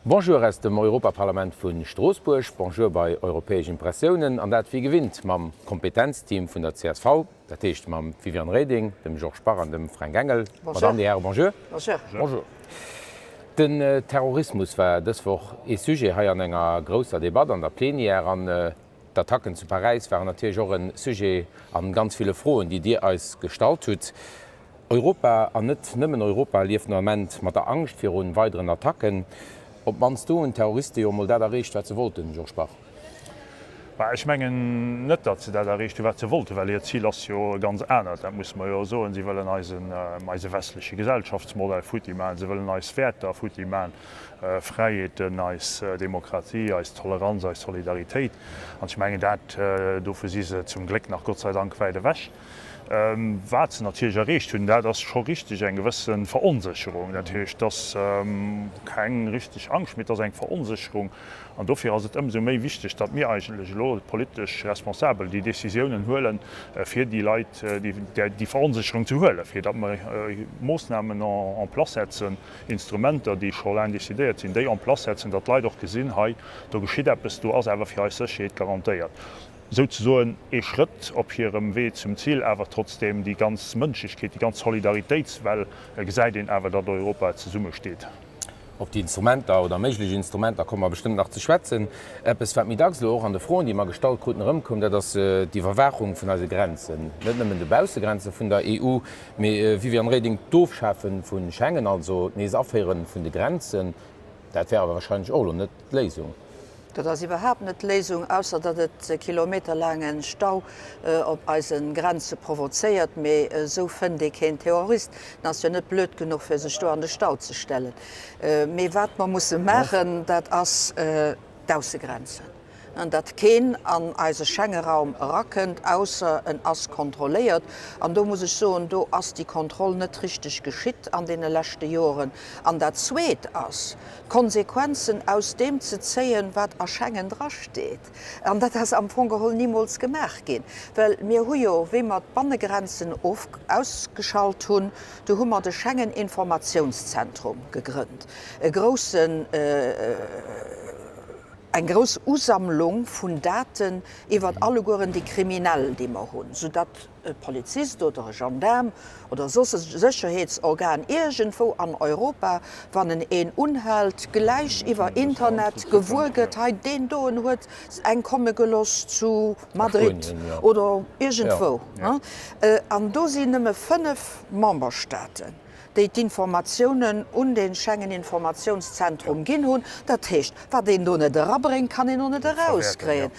Bonjour aus dem Europaparlament vun Straßburg, Bonjour bei europäischen Impressionen, an dat wie gewinnt mam Kompetenzteam vun der CSV, dat techt mam Vivian Reding, dem Georges Parr an dem Frank Engel. Bonjour. Bonjour. Bonjour. Bonjour. Den Terrorismus war dëswoch e Sujet hai an enger grosser Debatte an der Plenär an d'Attacken zu Paris waren natürlich auch ein Sujet an ganz viele Frohen, die Dir als Gestalt huet. Europa an net nëmmen Europa lief no moment mat der Angst fir hun weiteren Attacken. Ob manst du en Terroriste jo dat errecht wat ze wollten, Georges Parr? Ich menggen net, dat ze dat errecht wat ze wollte, weil ihr Ziel as jo ganz ernstnnert. Dat muss man jo so und sie wollen meise westliche Gesellschaftsmodell Futi man, sie wollen als Väter Futi man, Freiheiten als Demokratie, als Toleranz, als Solidarität. Und ich menggen dat dofir si se zum Glück nach Gott sei Dank weide wäch. Wat ze natürlich errecht hunn, dat schon richtig eng gewissen Verunsicherung. Natürlich das kein richtig Angst mit eng Verunsicherung. An dofir as so méi wichtig, dat mir eigentlich lo politisch responsabel die Decisionen hoelen fir die Leiit die Verunsicherung zu hhölle, fir dat man Moosnamen an Pla setzen, Instrumenter, die schon dezidiert sind, déi an Pla setzen, dat Leiit doch gesinn ha, da geschieet bist du as ewer fir Sicherheit garantiiert. So e Schritt op hirem Weh zum Ziel awer trotzdem die ganz Mënschlichkeit, die ganz Solidaritätswell gesäit den awer dat Europa ze Summe steht. Auf die Instrumenter oder méigliche Instrumenter kommen wir bestimmt nach zu schwätzen. Es wird mir dagslo an de Frauen, die man Gestaltgruten rëmkommen, dat die Verwahrung vun als Grenzen. Net de Bausegrenze vun der EU, wie wir an Reding doofschaffen vun Schengen, also nees Affären vun de Grenzen, dat wäre wahrscheinlich auch net Lesung. Dat überhaupt net Lesung ausser dat et kilometerlangen Stau op Eisen Grenze provozeiert, méi so fënd ik geen Terrorist, ass ja net blöd genug fir se Sto an de Stau ze stellen. Mei wat man muss machen, dat ass d'Ausegrenzen. Und dat keen an eise Schengenraum rackend ausser en ass kontroléiert. An do muss ich so do ass die Kontrolle net richtig geschitt an de lächte Joren. An dat zweet ass Konsequenzen aus dem ze zeien, wat a Schengen drasteet. An dat has am Fongeholl niemals gemerk gin. Well mir huio wie mat Bannegrenzen ausgeschalt hunn, du hummer de Schengen Informationszentrum gegrünnt. Eg gros Usammlung vun Daten iwwer alle Goren die Kriminellen, die man hunn, sodat e Polizist oder e Gendarm oder so Sicherheitsorgan irgendwo an Europa, wann en Unhalt gleich iwwer Internet gewurget hat, den doen huet eng komme gelost zu Madrid oder irgendwo. An do sinn nëmme 5 Memberstaaten. Die Informationen und den Schengen-Informationszentrum ginn hunn, dat hecht, wat den du net rabring kann en net rauskräen.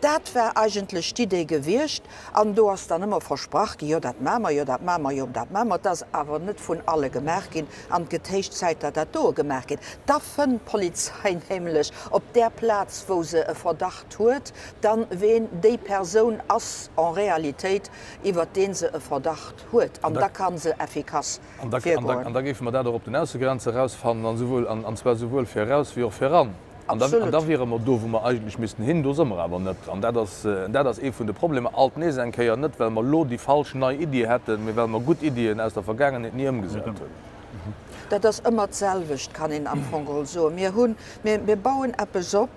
Dat wär eigentlich die Idee gewircht, an du hast dann immer versprach, jo dat Mammer, jo dat Mammer, jo dat Mammer, das awer net vun alle gemerk gin, an getécht seit dat dat do gemerk gin. Daffen Polizeien hemlech op der Platz, wo se e Verdacht huet, dann wen déi Person ass an Realität iwwer den se e Verdacht huet. An da kann se effikaz. Und da gif man da op den Außengrenze rausfahren, sowohl fir raus wie auch fir ran. Da wäre man do, wo man eigentlich müssen hin do sommer aber net. Das vun de Probleme alt ne enkeier net, weil man lo die falschen neue Idee hätten, weil man gut Ideen aus der Vergangenheit nie umgesetzt hun. Dat das immer zelwicht kann in Anfang so. Wir bauen Appes op,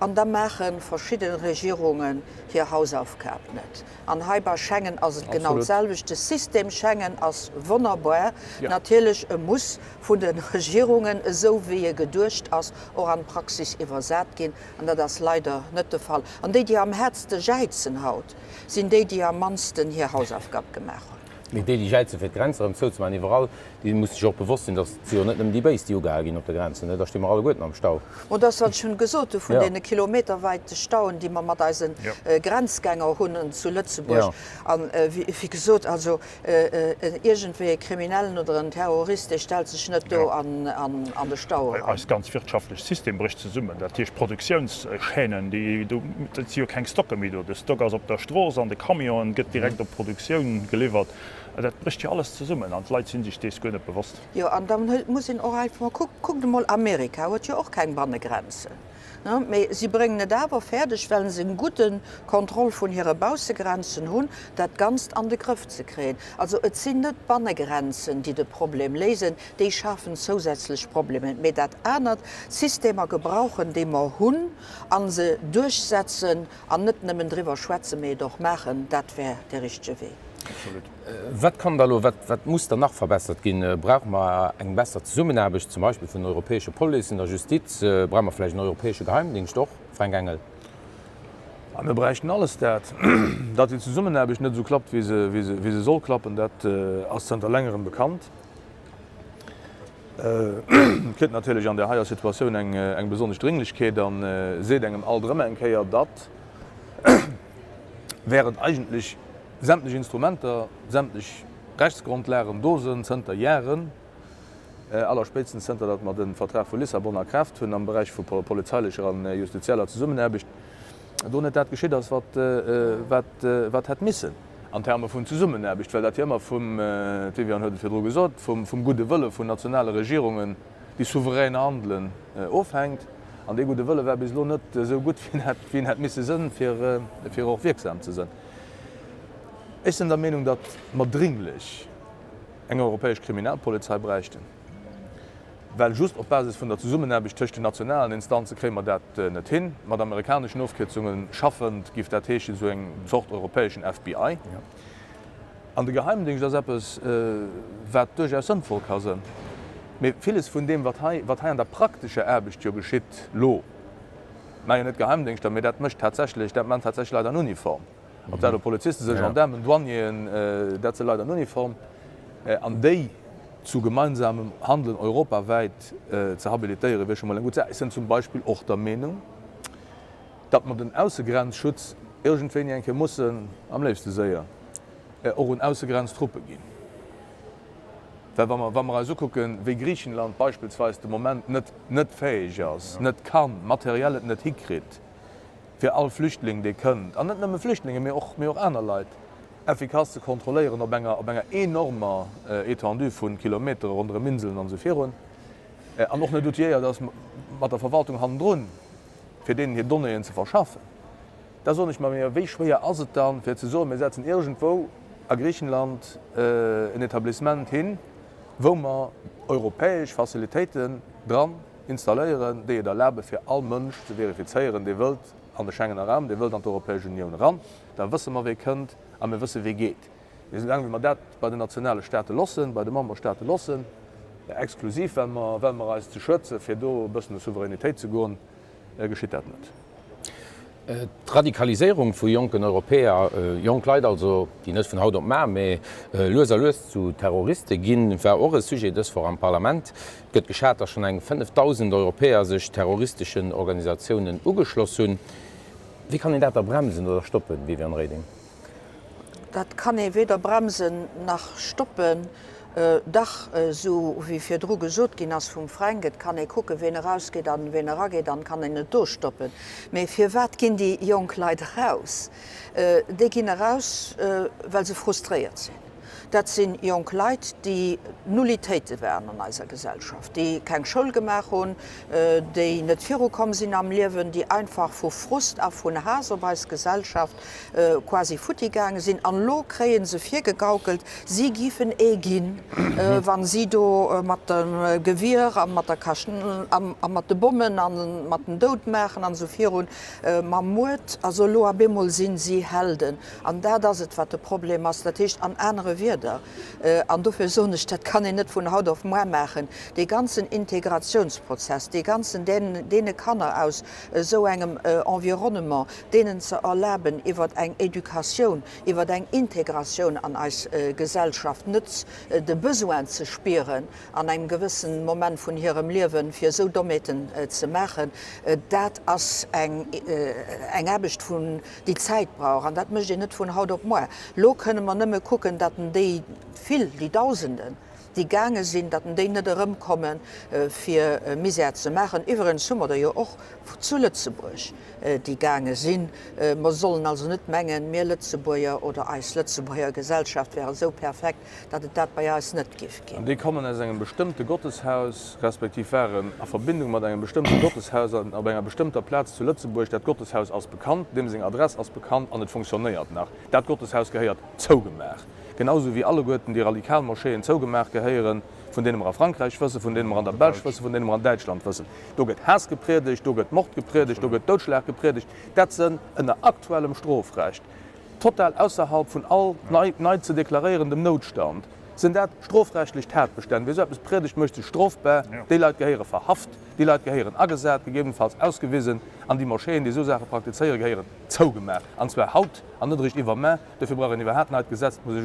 an da machen verschiedene Regierungen hier Hausaufgaben net. An Heiber Schengen as genau selwichte System Schengen als wunderbar. Ja. Natürlich muss vun den Regierungen so wie gedurcht as or an Praxis iwwersät gin, an dat das leider net der Fall. An die am Herzte Scheizen haut, sind die am mansten hier Hausaufgaben gemacht. Mit die Scheize fir Grenze man überall, die muss ich auch bewusst sein, dass sie net die Base die gin op der Grenze. Da stehen alle gut am Stau. Und das hat schon gesot vun den kilometerweite Stauen, die man mat Grenzgänger hunnen zu Lützeburg wie gesot also irgendwe Kriminellen oder ein Terrorist stel sich net an de Stau. Als ganz wirtschaftliches System bricht zu summen, dat Tierch Produktionsschänen, die kein Stocker mit. Das Stock op der Stroß an de Kamion get direkt op Produktion geliefert. Dat bricht ja alles zu summen an Leiit sinn sich dees gënne bewusst. Ja, an dann muss in Oreif mal guck mal Amerika huet ja auch kein Bannegrenze. Ja, sie bringen dawer fertig, wenn sie einen guten Kontrolle von ihre Bausegrenzen hun, dat ganz an den Griff zu kreen. Also es sind nicht Bannegrenzen, die das Problem lesen, die schaffen zusätzlich Probleme. Mit dat ändert Systeme gebrauchen, die wir hun, an sie durchsetzen, an nicht nur drüber schwätzen, mehr doch machen, das wäre der richtige Weg. Wat kann da wat muss danach verbessert gin? Brauch man eng besser Summenarbeit zum Beispiel vun europäische Police in der Justiz, bra man vielleicht europäische Geheimdienst doch Freigängel. Wir bereichen alles dat die Summenarbeit net so klappt wie se soll klappen, dat aus der längeren bekannt. Krit natürlich an der haier Situation eng besonders Dringlichkeit, dann se engem allremme enkeier dat wären eigentlich sämtliche Instrumente, sämtlich Rechtsgrundlehren, Dosen, Center Jahren, aller spätestens Center, dass man den Vertrag von Lissabonner Kraft und am Bereich von polizeilicher und justizieller Zusammenarbeit. Da nicht das geschieht, was hat missen an Termen von Zusammenarbeit, weil das immer vom, wie wir heute für gesagt, vom guten Wille von nationalen Regierungen, die souverän handeln, aufhängt. An der gute Wille wäre bislang nicht so gut wie hat missen sind, für auch wirksam zu sein. Ich bin der Meinung, dass man dringlich eine europäische Kriminalpolizei bräuchten. Weil just auf Basis von der Zusammenarbeit zwischen den nationalen Instanzen kriegen wir das nicht hin. Mit amerikanischen Aufkürzungen schaffend gibt das so eine Sorte europäischen FBI. Ja. An der Geheimdienst ist etwas, was durchaus sinnvoll kann sein. Aber vieles von dem, was hier an der praktischen Arbeit geschieht, lo. Nein, nicht Geheimdienst, aber das man tatsächlich leider eine Uniform. Ob der Polizisten se Gendarmen, Douanien, dat ze leider Uniform an déi zu gemeinsamem Handeln europaweit ze habilitéiere wech mal gut sind zum Beispiel och der Meinung, dat man den Aussegrenzschutz irgendwen enke mussssen am liefste séier och un Aussegrenztruppe gin. Wann man so gucken, wie Griechenland beispielsweise de moment net fähig ass, net kann, materiellet net hikrit. Für alle Flüchtlinge, die können, und nicht nur Flüchtlinge, mir auch andere Leute, effektiv zu kontrollieren, auf einer enormen Etendue von Kilometern rund um Inseln und so weiter. Und auch nicht dotiert, dass mit der Verwaltung Hand drin, für den hier Donnerien zu verschaffen. Das ist auch nicht mal mehr, wie schwer ist es dann, für zu sagen, wir setzen irgendwo in Griechenland ein Etablissement hin, wo wir europäische Fazilitäten dran installieren, die erlauben, für alle Menschen zu verifizieren, die Welt an der Schengener Raum, die will an der Europäischen Union ran, da wissen wir, wie könnt, und wir wissen, wie geht. Wir sind wie wir das bei den nationalen Staaten lassen, bei den Memberstaaten lassen, exklusiv, wenn wir uns zu schützen, für da ein bisschen Souveränität zu gehen, geschieht das nicht. Die Radikalisierung von jungen Europäer, Jungleute, also die nicht von Haut und mehr, aber löser zu Terroristen gehen, war auch ein Sujet, das vor dem Parlament geht geschehen, dass schon 5.000 Europäer sich terroristischen Organisationen angeschlossen haben. Wie kann ich das bremsen oder stoppen, wie wir in Reding? Das kann ich weder bremsen noch stoppen. Dach so wie fir Dr gesot gin ass vum Franket kann e gucke, wen rausgeht an wen raggeht, dann kann net durchstoppen. Mei fir wat ginn die Jongkleit raus? De ginn raus, weil se frustriert sinn. Dat sind Jungleute, die Nullitäten wären in unserer Gesellschaft, die keine Schuld gemacht haben, die nicht vorgekommen sind am Leben, die einfach von Frust auf von Hass auf als Gesellschaft quasi futtigegangen sind. An lo kriegen sie viel gegaukelt, sie geben gehen, wenn sie da mit dem Gewehr, mit der Kasten, mit den Bomben, mit den Todmärchen und so weiter, man muss, also lo abemol sind sie Helden. Und das ist, was das Problem ist, das ist an andere Werte. An dafür so nicht, das kann ich nicht von Haut auf Morgen machen. Den ganzen Integrationsprozess, die ganzen, denen kann aus so einem Environnement, denen zu erleben, über eine Education, über eine Integration an als Gesellschaft, nicht den Besoin zu spüren, an einem gewissen Moment von ihrem Leben für so Dometen zu machen, das ist eine Arbeit, die Zeit braucht. Und das möchte ich nicht von Haut auf Morgen. Lo können wir nicht mehr gucken, dass die Tausenden die gange sinn, dat de net kommen fir Misär ze machen. Iwwer Summer der jo och zu Lützeburg die gange sinn. Man sollen also net mengen mehr Lützeburger oder Eis Lützeburger Gesellschaft wäre so perfekt, dat het dat bei net gif gin. Die kommen as engem bestimmte Gotteshaus respektiv wären a Verbindung mat engem bestimmte Gotteshaus an enger bestimmter Platz zu Lützeburg, dat Gotteshaus als bekannt, dem seg Adress als bekannt an het funktioniert nach. Dat Gotteshaus geheiert zougemerk. Genauso wie alle Goeten die Radikalmoscheen zougemerk geheieren, von denen man an Frankreich wësse, von denen man an der Belsch wësse, von denen man an Deutschland wësse. Do gët Häs gepredigt, do gët Mord gepredigt, do gët Deutschlag gepredigt, dat sind ënner aktuellem Strofrecht. Total ausserhalb von all neu zu deklarierendem Notstand sind dat strafrechtlich Tatbestand. Wie es predigt möchte strafbar, die Leute gehören verhaft, die Leute gehören angesagt, gegebenenfalls ausgewiesen, an die Moscheen, die so Sachen praktizieren, gehören zugemacht. Und zwar Haut, an nicht über mehr, dafür brauchen wir überhaupt nicht gesetzt, muss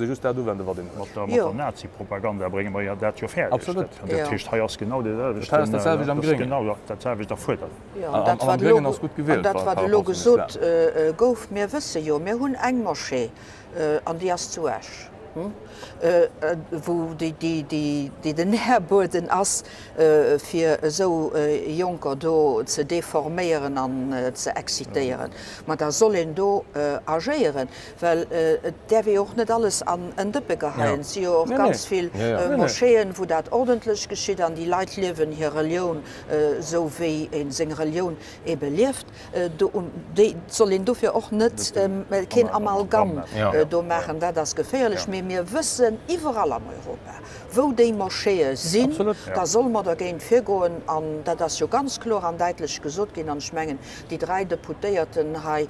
ich just da wenden, was den Nazi-Propaganda bringen wir ja dat jo fair. Absolut. Das ist genau dasselbe am Gringen. Genau, das habe ich davor. Dat war de Logo gesot gouf mir wësse jo mir hunn eng Moschee an die as zuch. Wo die den Herboden ass fir so Junker do ze deforméieren an ze exitieren. Maar da soll en do agéieren, well der wie och net alles an en Dëppe geheim. Si och ganz viel Moscheen, wo dat ordentlich geschiet an die Leiit liewen hier Religion so wie en seg Religion e belieft. Soll en dofir och net ken Amalgam do machen, dat das geféierlich mé mir wëssen iwwerall am Europa. Wo déi Moschee sinn, da soll man der géint fir goen an dat das jo ganz klar an deitlech gesot gin an Schmengen. Die 3 Deputéierten hai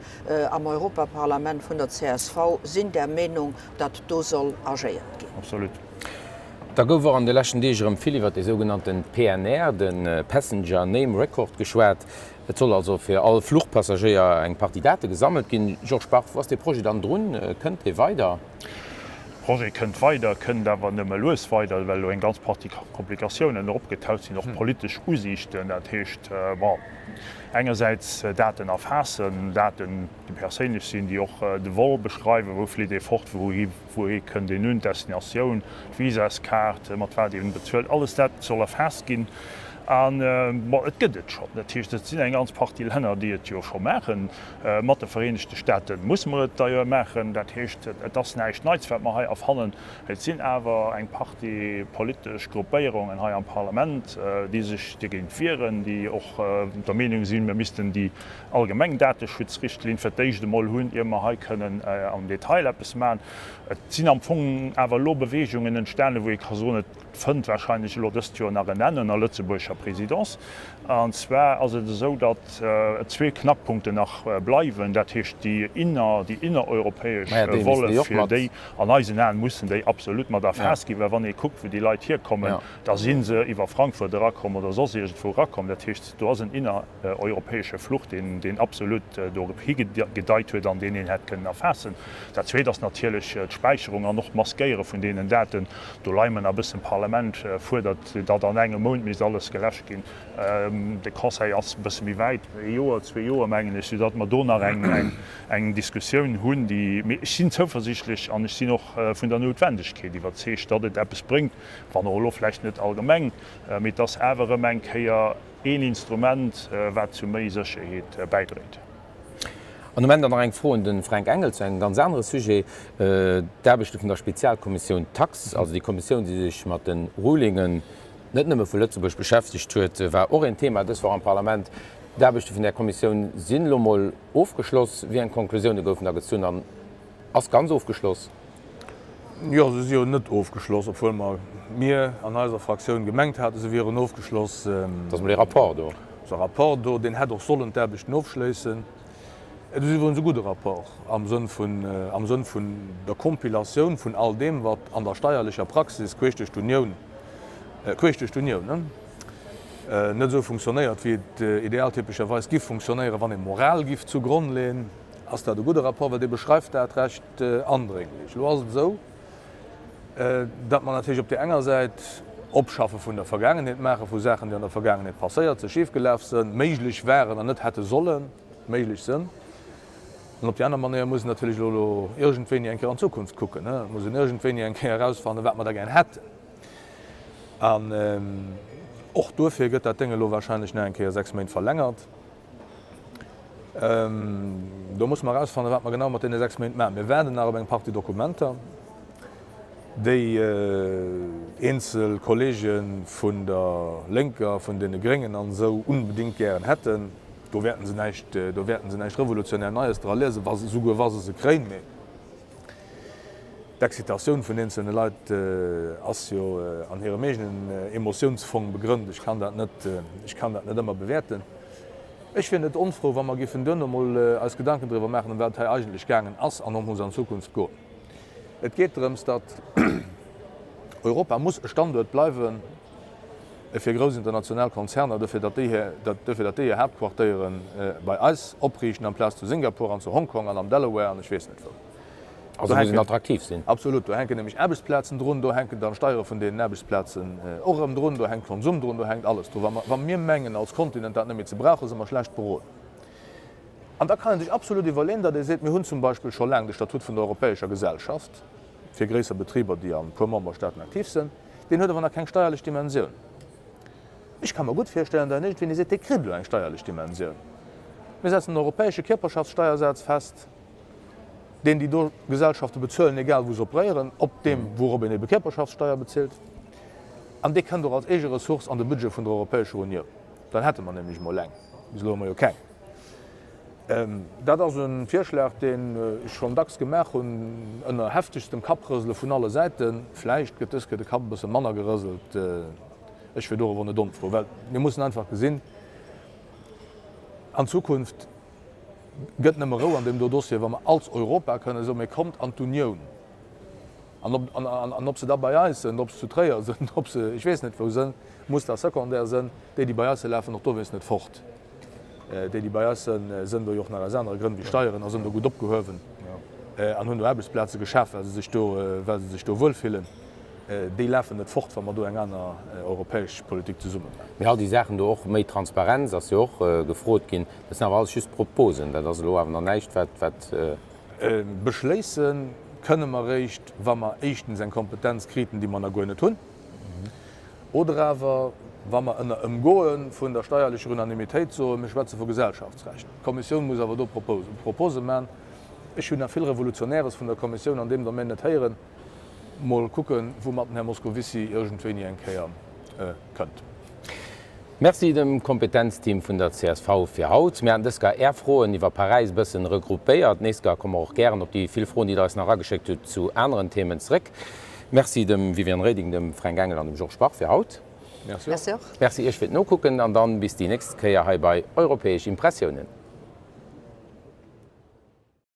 am Europaparlament vun der CSV sinn der Menung, dat do soll agéiert gin. Absolut. Da gower an de lächen Degerem Philiwwer de sogenannten PNR, den Passenger Name Record geschwert. Et soll also fir alle Fluchtpassagier eng Partidate gesammelt ginn. Joch sprach was de Projekt an runn kënnt e weiter. Projekt könnt weiter können dawer nëmme loes weiter, well du en ganz paar Komplikationen opgetaut sind noch politisch Usichten dat hecht engerseits Daten erfassen, Daten die perélech sinn, die auch de Wall beschreiben, wo fli de fort wo können de nun Destinationun, Visaskarte, mat bezuelt alles dat soll erfast gin. Et gëtt schon. Dat sinn eng ganz paar Länner, die et jo schon machen. Mat de Vereinigte Staaten muss man et daier machen, dat hecht das neiich Neizwer ma hai afhannen. Et sinn awer eng Party polisch Gruppéierungen ha am Parlament, die sich gin vieren, die och der Meinung sinn, wir misisten die allgemeng Datenschutzrichtlin verdeigchte Moll hunn immer ha können am Detail appppes ma. Et sinn am Fong awer Lobewegungen en Sterne, wo ik so fënd wahrscheinlich Lodestio nach nennen a Lützeburger Präsidentz. Anzwer as so, dat 2 Knackpunkte nach bleiwen, dat hicht die innereuropäesch Wolle fir déi an Eisen mussssen déi absolut mat der festgiwer, wann e guckt, wie die Leiit hier kommen, da sinn se iwwer Frankfurt rakommen oder so vorrakom, dat hicht du as een innereuropäesche Flucht den absolut do gedeit huet, an den het können erfassen. Dat zweet as natierlech Speicherung an noch maskeiere vun denen Daten do leimen a bisssen Parlament vor dat an engem Mond mis alles gelächt gin. De Kas ass bis wie weit Joer 2 Joer menggen is, dat mat donner eng Diskussionioun hunn, die sinn zuversichtlich an ich sinn noch vun der Notwendigkeet, iwwer zeech dat et Appppes bringt, wann Oloflecht net allgemeng, mit ass Äwere Meng heier een Instrument wat zu méi Sicherheet beidreht. An moment an eng Fro den Frank Engels eng ganz andere Sujet derbestu vun der Spezialkommission Tax, also die Kommission, die sich mat den Rulingen net nëmme vu Lützeburg beschäftigt huet, war or ein Thema das war am Parlament. Derbestu vun der Kommission sinnlomoll aufgeschloss, wie en Konklusion goufen der Gezun an ass ganz aufgeschloss. Ja, se si net aufgeschloss, obwohl mal mir an eiser Fraktion gemengt hat, se wären aufgeschloss dats de rapport do. Rapport do den het doch sollen derbechten aufschleessen. Et iwwer so gute rapport am Sinn vun der Kompilationun vun all dem, wat an der steierlicher Praxis quechte Union net so funktioniert wie idealtypischerweise gift funktioniere, wann den Moralgift zugrund lehnen, ass der de gute rapport, wat de beschreift dat recht andringlich. Lo so, dat man natürlich op der enger Seite opschaffe vun der Vergangenheit mache vu Sachen, die an der Vergangenheit passiert ze schief gelaf sind, méiglich wären an net hätte sollen méiglich sinn. Und op die andere Manier muss natürlich irgendwen enke an Zukunft gucken. Muss irgendwen enke herausfahren, wat man da gern hat. Och dofir gëtt dat Dinge lo wahrscheinlich enke 6 Monate verlängert. Da muss man herausfahren, wat man genau mat den 6 Monate machen. Wir werden aber eng paar die Dokumente, déi Einzelkollegien vun der Lenker vun den Gringen an so unbedingt gern hätten. Da werden sie nicht revolutionär Neues dran lesen, was sie kriegen. Die Excitation von einzelnen Leuten ist ja an ihrem eigenen Emotionsfond begründet. Ich kann das nicht immer bewerten. Ich finde es unfroh, wenn man von dünner mal als Gedanken darüber machen, was eigentlich gegangen ist und um unsere Zukunft geht. Es geht darum, dass Europa muss ein Standort bleiben fir gros international Konzerne, dafür dat die Hauptquartieren bei Eis opriechen am Platz zu Singapur, an zu Hongkong, an am Delaware an Schwees net. Also attraktiv sinn. Absolut, du henken nämlich Erbesplätzen run, du henken dann Steuer von den Erbesplätzen Orem run, du henkt Konsum run, du henkt alles. Wann mir Mengen als Kontinent dat ze brauchen, immer schlecht beroen. An da kann sich absolut überlegen, dat se mir hunn zum Beispiel schon lang de Statut von der Europäischer Gesellschaft, fir gräser Betrieber, die am Kommmerstaaten aktiv sind, den huet er keine steuerliche Dimension. Ich kann mir gut vorstellen, dass nicht, wenn ihr seht, die Kribbel eine steuerliche Dimension. Wir setzen einen europäischen Körperschaftssteuersatz fest, den die Gesellschaften bezahlen, egal wo sie operieren, ob dem, worüber eine Körperschaftssteuer bezahlt. Und die kann doch als eigene Ressource an das Budget von der Europäischen Union. Dann hätte man nämlich mal lang. Das lassen wir ja keinen. Das ist ein Vorschlag, den ich schon DAX gemacht habe und an der heftigsten Kaprüssel von allen Seiten. Vielleicht gibt es den Kap ein bisschen Männer gerüsselt. Ich will darüber nicht dumm froh, weil wir müssen einfach gesehen, an Zukunft geht nicht mehr an dem Dossier, wenn man als Europa können, so man kommt an die Union. Und ob sie dabei sind, ob sie zu teuer sind, ob sie, ich weiß nicht, wo sind, muss das sekundär sein, die bei uns laufen noch da nicht fort. Die bei uns sind durch nach anderen Gründen wie Steuern, also sind da gut abgehoben. Ja. An 100 Arbeitsplätze geschafft, weil sie sich da wohlfühlen. Die laufen nicht fort, wenn man eine andere europäische Politik zusammen. Ja, die Sachen auch mehr Transparenz, dass sie auch gefroht gehen. Das sind aber alles just Proposen, das ist noch nicht, beschließen können wir recht, wenn wir erstens eine Kompetenz kriegen, die wir noch gar nicht tun. Oder aber, wenn wir in einem Gehen von der steuerlichen Unanimität so mit Schwätze für Gesellschaftsrecht. Die Kommission muss aber da Proposen machen. Ich finde viel Revolutionäres von der Kommission, an dem wir nicht hören. Mal gucken, wo man Herr Moscovici irgendwie einkehren könnt. Merci dem Kompetenzteam von der CSV für Haut. Wir haben das gar eher frohen, die war Paris ein bisschen regruppiert. Nächstes Jahr kommen wir auch gerne auf die viel frohen, die da noch geschickt haben, zu anderen Themen zurück. Merci dem Vivian Reding, dem Frank Engel und dem Georges Bach für Haut. Merci auch. Merci, ich will noch gucken und dann bis die nächste Kehr bei Europäische Impressionen.